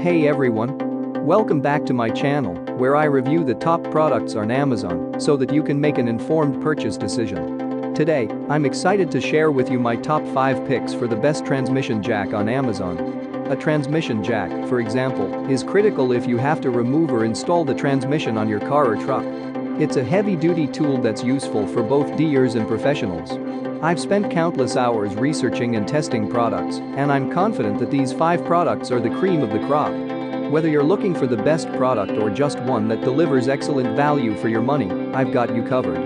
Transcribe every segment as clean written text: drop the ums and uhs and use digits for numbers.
Hey everyone! Welcome back to my channel, where I review the top products on Amazon so that you can make an informed purchase decision. Today, I'm excited to share with you my top 5 picks for the best transmission jack on Amazon. A transmission jack, for example, is critical if you have to remove or install the transmission on your car or truck. It's a heavy-duty tool that's useful for both DIYers and professionals. I've spent countless hours researching and testing products, and I'm confident that these 5 products are the cream of the crop. Whether you're looking for the best product or just one that delivers excellent value for your money, I've got you covered.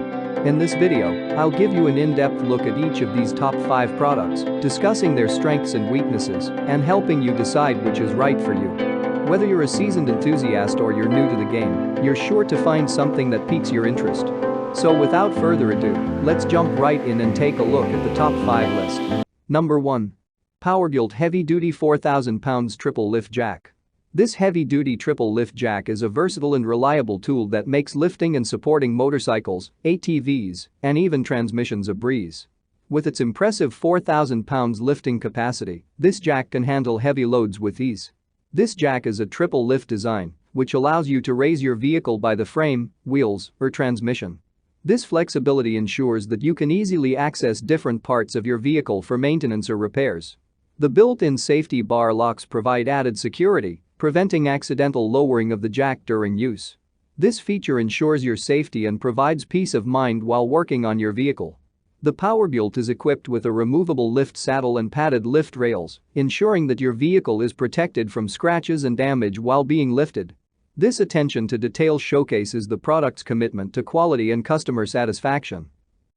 In this video, I'll give you an in-depth look at each of these top 5 products, discussing their strengths and weaknesses, and helping you decide which is right for you. Whether you're a seasoned enthusiast or you're new to the game, you're sure to find something that piques your interest. So without further ado, let's jump right in and take a look at the top 5 list. Number 1. Powergilt Heavy-Duty 4,000 Pounds Triple Lift Jack. This heavy-duty triple lift jack is a versatile and reliable tool that makes lifting and supporting motorcycles, ATVs, and even transmissions a breeze. With its impressive 4,000 pounds lifting capacity, this jack can handle heavy loads with ease. This jack is a triple lift design, which allows you to raise your vehicle by the frame, wheels, or transmission. This flexibility ensures that you can easily access different parts of your vehicle for maintenance or repairs. The built-in safety bar locks provide added security, preventing accidental lowering of the jack during use. This feature ensures your safety and provides peace of mind while working on your vehicle. The Powergilt is equipped with a removable lift saddle and padded lift rails, ensuring that your vehicle is protected from scratches and damage while being lifted. This attention to detail showcases the product's commitment to quality and customer satisfaction.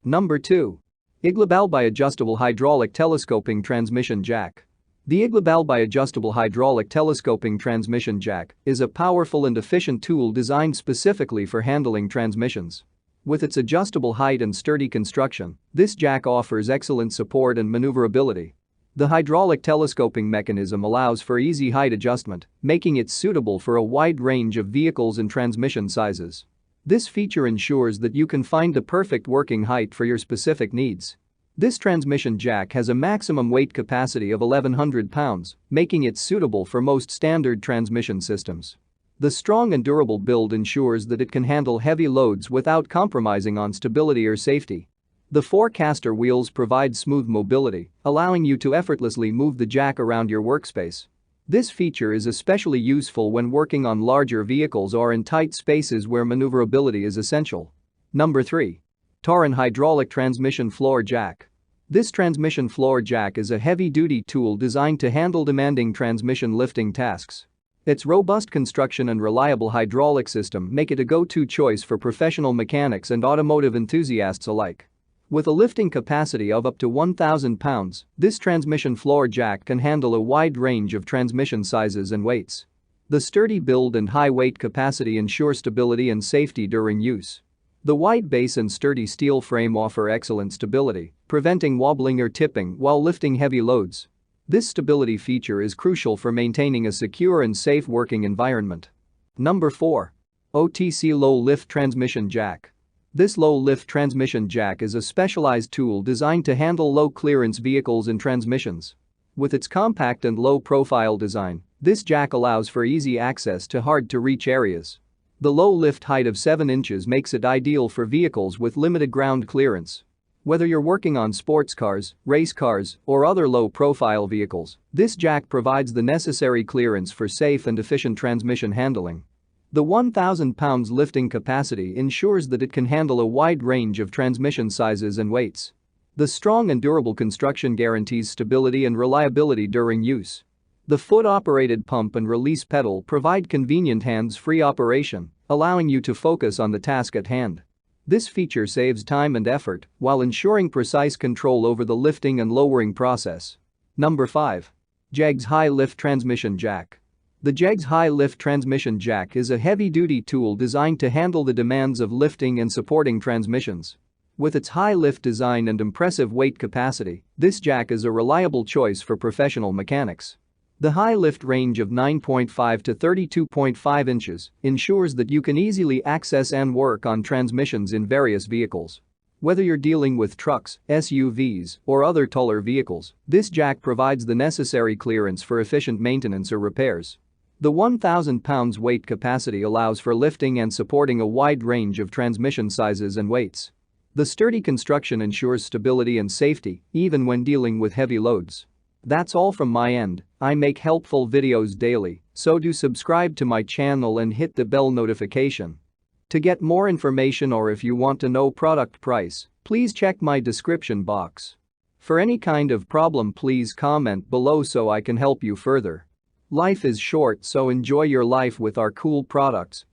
Number 2. Iglobal Bi-Adjustable Hydraulic Telescoping Transmission Jack. The Iglobal Bi-Adjustable Hydraulic Telescoping Transmission Jack is a powerful and efficient tool designed specifically for handling transmissions. With its adjustable height and sturdy construction, this jack offers excellent support and maneuverability. The hydraulic telescoping mechanism allows for easy height adjustment, making it suitable for a wide range of vehicles and transmission sizes. This feature ensures that you can find the perfect working height for your specific needs. This transmission jack has a maximum weight capacity of 1,100 pounds, making it suitable for most standard transmission systems. The strong and durable build ensures that it can handle heavy loads without compromising on stability or safety. The 4 caster wheels provide smooth mobility, allowing you to effortlessly move the jack around your workspace. This feature is especially useful when working on larger vehicles or in tight spaces where maneuverability is essential. Number 3. Tauren Hydraulic Transmission Floor Jack. This transmission floor jack is a heavy-duty tool designed to handle demanding transmission lifting tasks. Its robust construction and reliable hydraulic system make it a go-to choice for professional mechanics and automotive enthusiasts alike. With a lifting capacity of up to 1,000 pounds, this transmission floor jack can handle a wide range of transmission sizes and weights. The sturdy build and high weight capacity ensure stability and safety during use. The wide base and sturdy steel frame offer excellent stability, preventing wobbling or tipping while lifting heavy loads. This stability feature is crucial for maintaining a secure and safe working environment. Number 4. OTC Low Lift Transmission Jack. This low-lift transmission jack is a specialized tool designed to handle low-clearance vehicles and transmissions. With its compact and low-profile design, this jack allows for easy access to hard-to-reach areas. The low lift height of 7 inches makes it ideal for vehicles with limited ground clearance. Whether you're working on sports cars, race cars, or other low-profile vehicles, this jack provides the necessary clearance for safe and efficient transmission handling. The 1,000 pounds lifting capacity ensures that it can handle a wide range of transmission sizes and weights. The strong and durable construction guarantees stability and reliability during use. The foot-operated pump and release pedal provide convenient hands-free operation, allowing you to focus on the task at hand. This feature saves time and effort while ensuring precise control over the lifting and lowering process. Number 5. Jegs High Lift Transmission Jack. The Jegs High Lift Transmission Jack is a heavy-duty tool designed to handle the demands of lifting and supporting transmissions. With its high lift design and impressive weight capacity, this jack is a reliable choice for professional mechanics. The high lift range of 9.5 to 32.5 inches ensures that you can easily access and work on transmissions in various vehicles. Whether you're dealing with trucks, SUVs, or other taller vehicles, this jack provides the necessary clearance for efficient maintenance or repairs. The 1,000 pounds weight capacity allows for lifting and supporting a wide range of transmission sizes and weights. The sturdy construction ensures stability and safety, even when dealing with heavy loads. That's all from my end. I make helpful videos daily, so do subscribe to my channel and hit the bell notification. To get more information or if you want to know product price, please check my description box. For any kind of problem, please comment below so I can help you further. Life is short, so enjoy your life with our cool products.